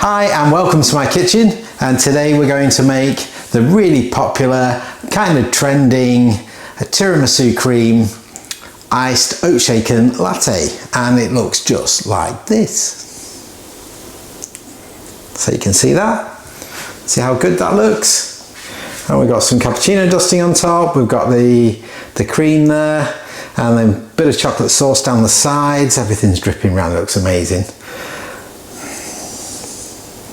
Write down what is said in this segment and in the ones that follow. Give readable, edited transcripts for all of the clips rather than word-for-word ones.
Hi and welcome to my kitchen, and today we're going to make the really popular, kind of trending tiramisu cream iced oat shaken latte, and it looks just like this. So you can see that, see how good that looks. And we've got some cappuccino dusting on top, we've got the cream there, and then a bit of chocolate sauce down the sides. Everything's dripping around, it looks amazing.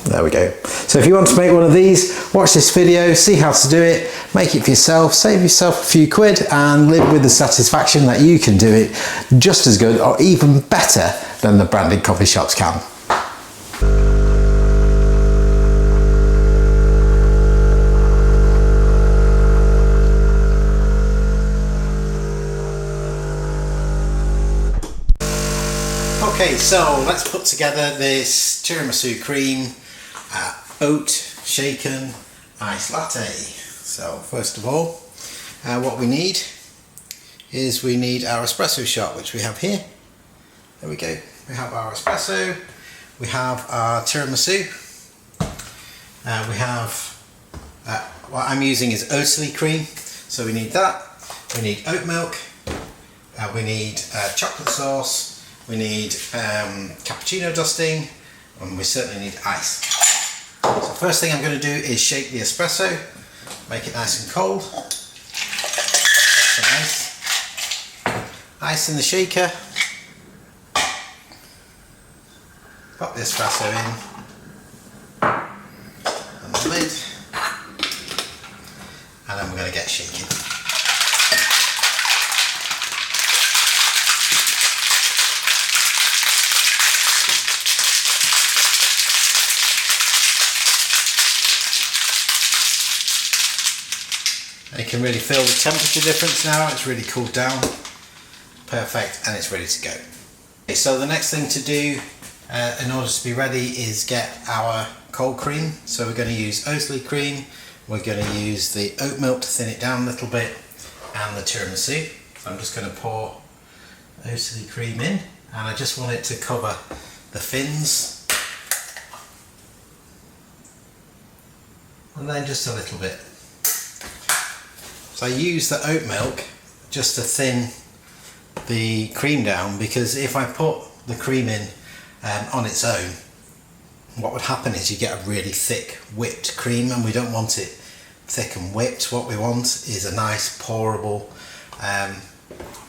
There we go. So if you want to make one of these, watch this video, see how to do it, make it for yourself, save yourself a few quid and live with the satisfaction that you can do it just as good or even better than the branded coffee shops can. Okay, so let's put together this tiramisu cream oat shaken iced latte. So first of all, what we need is we need our espresso shot, which we have here. There we go. We have our espresso, we have our tiramisu, we have what I'm using is Oatly cream, so we need that. We need oat milk, we need chocolate sauce, we need cappuccino dusting, and we certainly need ice. So first thing I'm going to do is shake the espresso, make it nice and cold. Put some ice in the shaker. Pop the espresso in, and the lid, and then we're going to get shaking. You can really feel the temperature difference now, it's really cooled down. Perfect, and it's ready to go. Okay, so the next thing to do in order to be ready is get our cold cream. So we're going to use Oatly cream, we're going to use the oat milk to thin it down a little bit, and the tiramisu. So I'm just going to pour Oatly cream in, and I just want it to cover the fins. And then just a little bit. So I use the oat milk just to thin the cream down, because if I put the cream in on its own, what would happen is you get a really thick whipped cream, and we don't want it thick and whipped. What we want is a nice pourable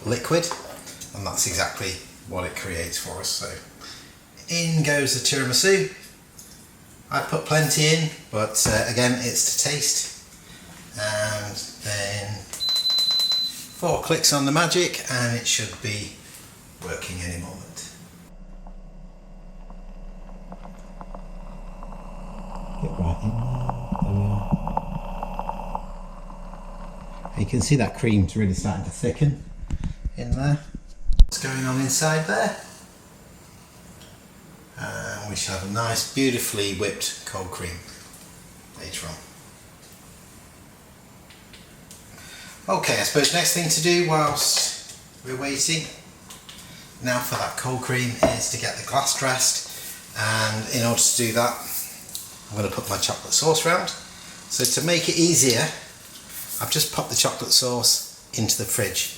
liquid, and that's exactly what it creates for us. So in goes the tiramisu. I put plenty in, but again, it's to taste. And then 4 clicks on the magic and it should be working any moment. Get right in there. You can see that cream's really starting to thicken in there. What's going on inside there? And we shall have a nice, beautifully whipped cold cream later on. Okay, I suppose next thing to do whilst we're waiting now for that cold cream is to get the glass dressed, and in order to do that I'm going to put my chocolate sauce round. So to make it easier, I've just popped the chocolate sauce into the fridge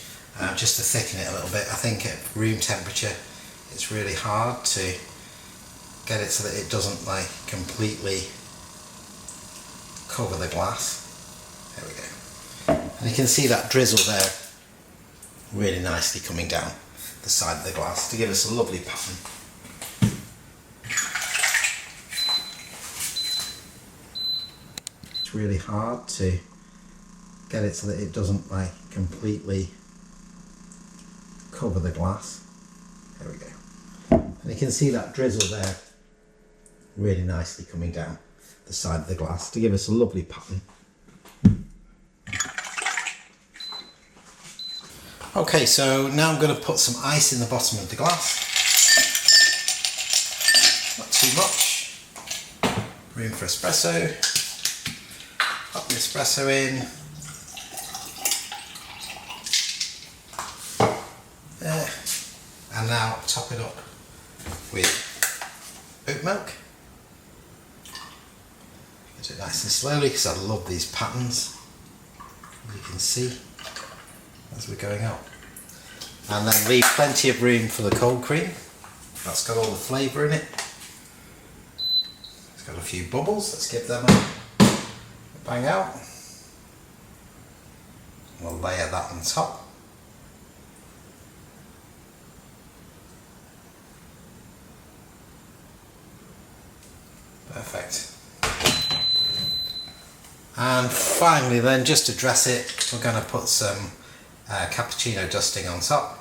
just to thicken it a little bit. I think at room temperature it's really hard to get it so that it doesn't like completely cover the glass. There we go. And you can see that drizzle there really nicely coming down the side of the glass to give us a lovely pattern. It's really hard to get it so that it doesn't like completely cover the glass. There we go. And you can see that drizzle there really nicely coming down the side of the glass to give us a lovely pattern. Okay, so now I'm going to put some ice in the bottom of the glass. Not too much. Room for espresso. Pop the espresso in. There. And now top it up with oat milk. Do it nice and slowly because I love these patterns, as you can see as we're going up. And then leave plenty of room for the cold cream. That's got all the flavour in it. It's got a few bubbles, let's give them a bang out. We'll layer that on top. Perfect. And finally then, just to dress it, we're going to put some cappuccino dusting on top,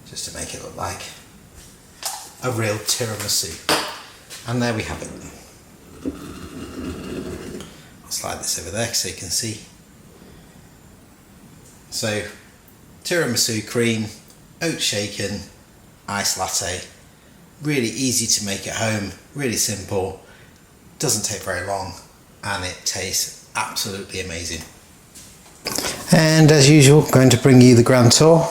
just to make it look like a real tiramisu. And there we have it. I'll slide this over there so you can see. So, tiramisu cream, oat shaken, iced latte. Really easy to make at home, really simple, doesn't take very long, and it tastes absolutely amazing. And as usual, going to bring you the grand tour.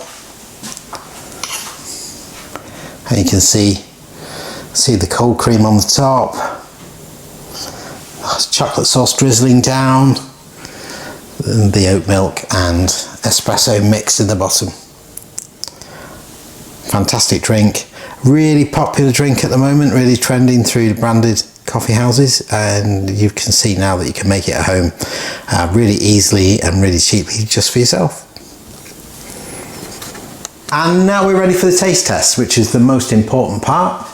And you can see the cold cream on the top, chocolate sauce drizzling down, and the oat milk and espresso mix in the bottom. Fantastic drink, really popular drink at the moment, really trending through the branded coffee houses, and you can see now that you can make it at home really easily and really cheaply just for yourself. And now we're ready for the taste test, which is the most important part.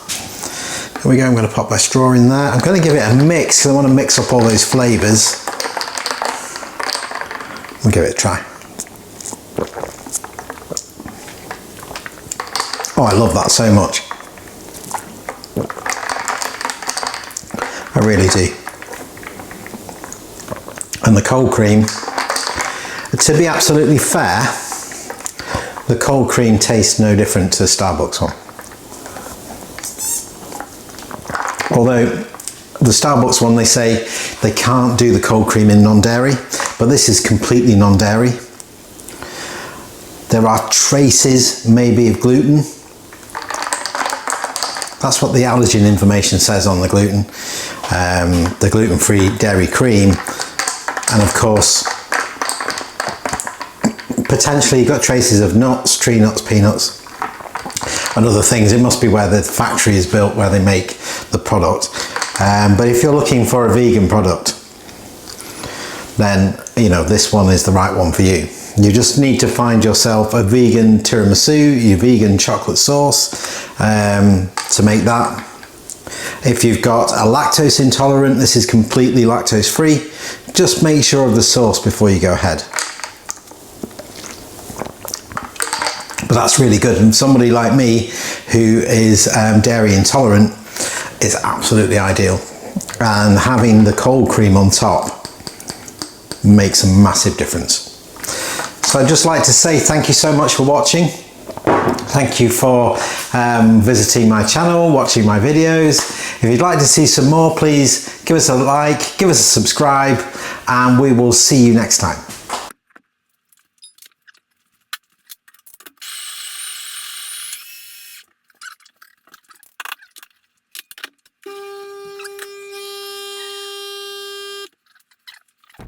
Here we go, I'm going to pop my straw in there. I'm going to give it a mix because I want to mix up all those flavours. We'll give it a try. Oh, I love that so much. I really do. And the cold cream, to be absolutely fair, the cold cream tastes no different to the Starbucks one. Although the Starbucks one, they say they can't do the cold cream in non-dairy, but this is completely non-dairy. There are traces maybe of gluten. That's what the allergen information says on the gluten, the gluten-free dairy cream. And of course, potentially you've got traces of nuts, tree nuts, peanuts, and other things. It must be where the factory is built, where they make the product. But if you're looking for a vegan product, then you know this one is the right one for you. You just need to find yourself a vegan tiramisu, your vegan chocolate sauce to make that. If you've got a lactose intolerant, this is completely lactose free. Just make sure of the sauce before you go ahead. But that's really good, and somebody like me who is dairy intolerant is absolutely ideal. And having the cold cream on top makes a massive difference. So I'd just like to say thank you so much for watching. Thank you for visiting my channel, watching my videos. If you'd like to see some more, please give us a like, give us a subscribe, and we will see you next time.